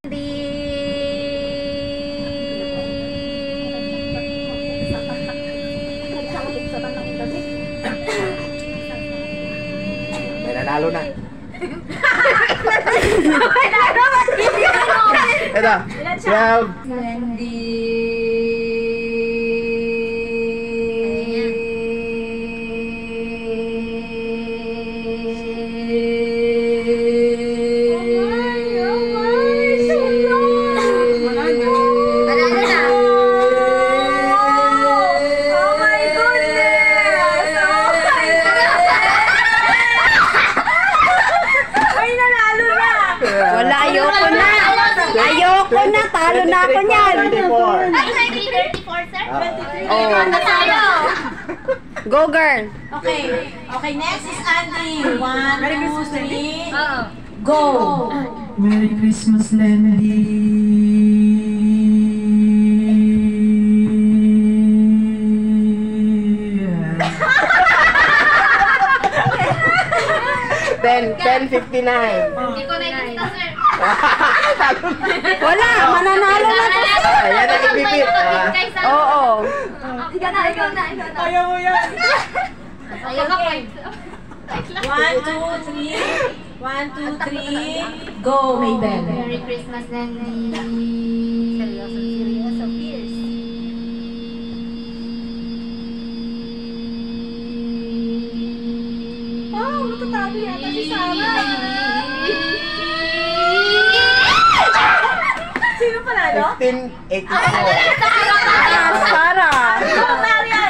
May nanalo na. Ito. 12. Wala, ayoko na. Ayoko na, talo na ako niyan. 24. Ay, 34, sir? 23. Oh. Tayo. Go, girl. Okay. Okay, next is Andy. 1, 2, 3. Go. Merry Christmas, Landy. 10:59. Hindi ko nakikita, sir. Wala, mananalo na to. Ayan ang ipipit. Oo. Ikaw na, ikaw na, ikaw na. Ayaw mo yan. Ayaw ka, point. 1, 2, 3. 1, 2, 3. Go, Maybell. Merry Christmas, Landy. Seryoso, fierce. Oh, matatabi yata si Sarah. Sino panalo? 15:84. Sarah. Go, Marian.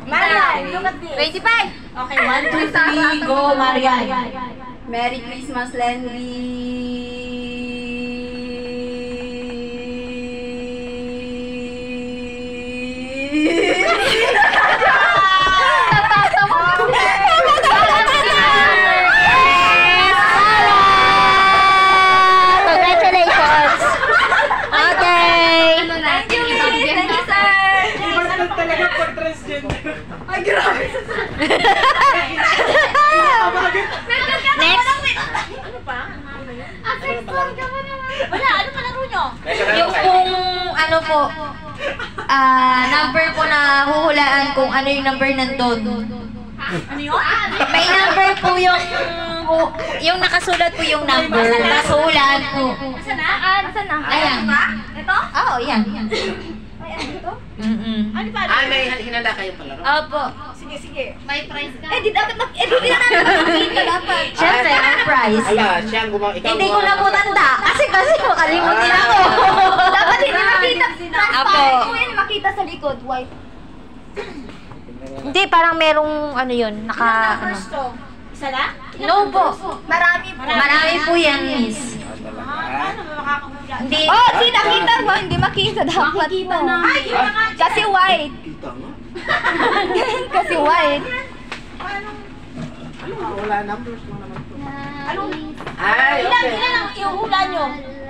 Marian, look at this. 25. Okay, 1, 2, 3. Go, Marian. Merry Christmas, Landy. Congratulations. Okay. Thank you, sir. Iba talaga pag transgender. Ay, grabe. Next. Ano pa? Wala, ano pa laro nyo? Yung kung ano po, number po na huhulaan kung ano yung number nandun. Ano yun? May number po yung nakasulat po yung number. Tapos huhulaan po. Saan na? Saan na? Ayan. Ito? Oo, yan. Ay, ano ito? Ano pa? May hinanda kayong palaro. Opo. Sige. May price ka. Di dapat di na natin makikita dapat. Siyempre, ang prize. Ala, siya ang ikaw Hindi ko na po tanda. Kasi makalimutin ako. Dapat hindi makita. Apo. Transparent po yan, makita sa likod. White. Hindi, parang merong ano yun, naka ano. First to. Isa na? No po. Marami po. Marami po yan, miss. Ano ba makakahula? Hindi. Oh, di nakita mo. Hindi makita dapat. Makikita na. Ay, di ba nga? Kasi white. Kita nga. Kasi white. Wala numbers mo naman to. Anong? Ay, Ilan okay. ang iuhula nyo?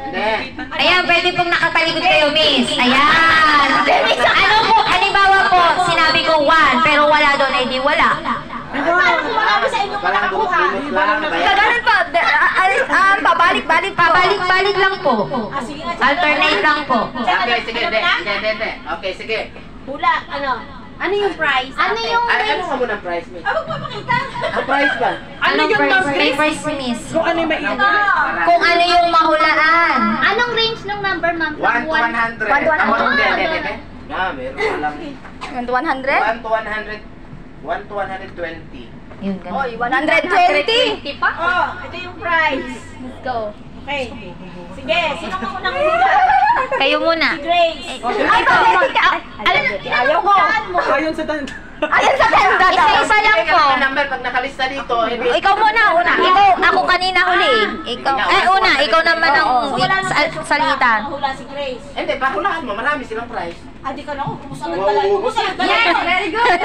Hindi. Ayan, pwede pong nakatalikod kayo, miss. Ayan. Ano po, halimbawa po, sinabi ko 1, pero wala doon, ay di wala. Paano kung marami sa inyo Parang nakakuha? lang. Ganun pa. Pabalik-balik pa. Pabalik-balik lang po. Ah, sige nga. Alternate lang po. Okay, sige. Hindi. Okay, sige. Hula, ano? Ano yung price? Ano yung Ano ka muna price, miss? Ah, magpapakita. Ang price ba? Ano yung May number? price, miss. Kung ano yung maiiwan? Kung ano yung mahulaan. Anong range ng number, ma'am? 1 to 100. 1 to 100. Hindi. Meron ka lang. 100? 1 to 100. 1 to 120. Yun, ganun. Oy, 120. 120 pa? Oh, ito yung price. Let's go. Okay. Sige, sino ka unang hula? Kayo muna. Si Grace. Ay, ayaw ko. Ayon sa tanda. Ayun sa tenda daw. Isa-isa lang po. Ang number pag nakalista dito, Ikaw muna, una. Ako kanina huli. Ikaw. Una, ikaw naman ang salita. Hula si Grace. Hindi, pahulaan mo. Marami silang price. Ah, di ka na. Ubus agad pala. Ubus agad pala. Yes, very good.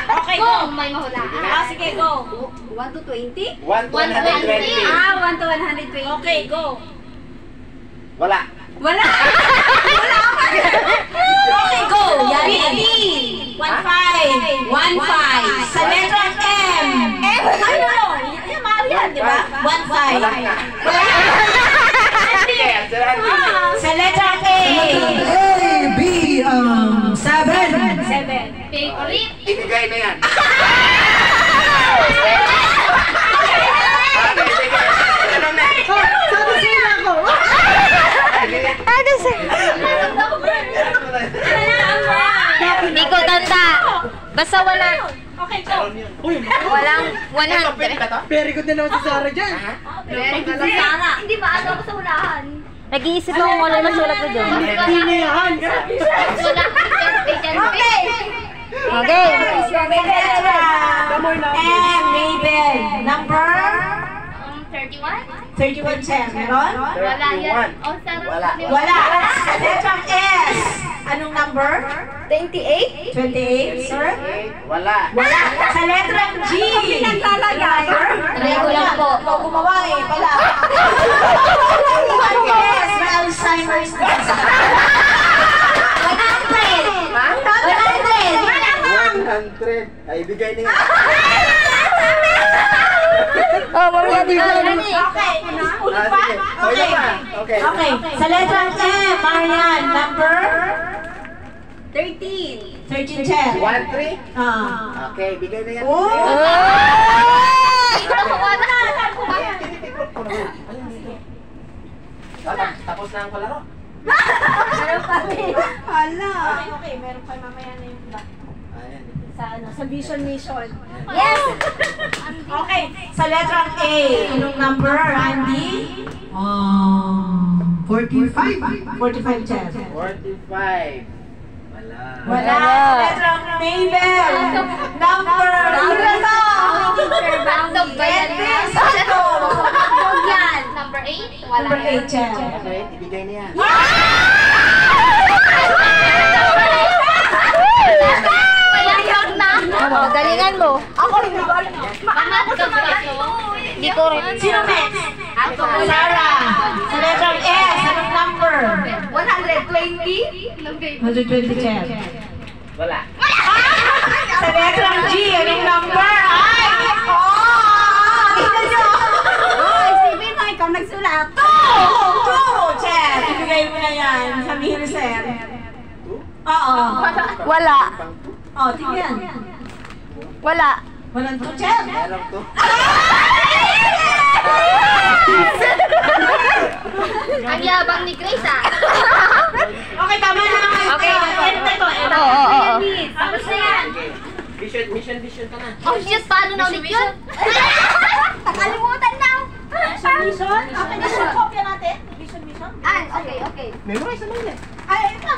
Okay, Go! go. May mahula. Ah, sige, go. 1 to 20? 1 to 120. 1 to 120. Okay, go. Wala. Wala. Okay, go. Yan. 1-5. 1-5. Sa letra M. M. Ano yun? Yan, Mari yan, di ba? 1-5. Wala na. Sige, Sir Andy. Sa letra A. A, B, 7. Favorite. Ibigay na yan. Okay, sige. Ano na? Sabi sila ako. Hindi ko tanda. Basta wala. Okay, go. Uy, Walang Ito, pwede ba 100. to? very good na naman si Sarah dyan. Hindi ba ano ako sa ulahan? Nag-iisip ako kung ano yung masulat ko dyan. Hindi niya yan. Wala. Okay. Okay. Damoy na. And Mabel. Number 31? 31 10. Meron? Wala yan. 31. Oh, sarap. Wala. Wala. Sa letra S. Anong number? 28? 28, sir? Wala. Wala. Sa letra G. Pinaglalagay. Try ko lang po. Ikaw gumawa eh, pala. Yes, may Alzheimer's disease. 100. Ay, bigay na yan. Oh, mamaya di ko alam. Okay. Ulit pa? Sige. Oh, Okay. yun pa. Okay. Okay. Sa letra M, Marian, number 13. 1310. 1-3. Ah. Okay, bigay na yan. Oh! Tapos na ang palaro. Hala. Okay, meron pa mamaya na yung iba. Ayan. Sa Vision Mission. Yes! Okay, sa letra A, anong number, Andy? 45. 45 Chad. 45. Wala. Wala. Sa letra Mabel. Number. Random ba yan? Sakto. Yan. Number 8? Wala Number 8 Chad. Okay, ibigay na yan. Payayak na. Oh, galingan mo. Pangatlo ba ito? Hindi ko rin. Sino next? Ako. Sarah. Sa letra S, anong number? 120? 120 Chad. Wala. Sa letra G, anong number? Ay! Ito nyo! Oh, isipin mo, ikaw nagsulat. Two! Chad, ibigay mo na yan. Sabihin ni Sir. Oo. Wala. Oh, tingnan. Wala. Walang two, Chad. Meron to. Ang yabang ni Grace ah. Okay, tama na naman. Okay. Ito. Oo. Tapos na yan. Okay. Vision ka na. Oh shit, paano na ulit yun? Nakalimutan na. Vision? Okay, vision copy natin. Vision. Ah, okay. Memorize naman yan. Ay, ito.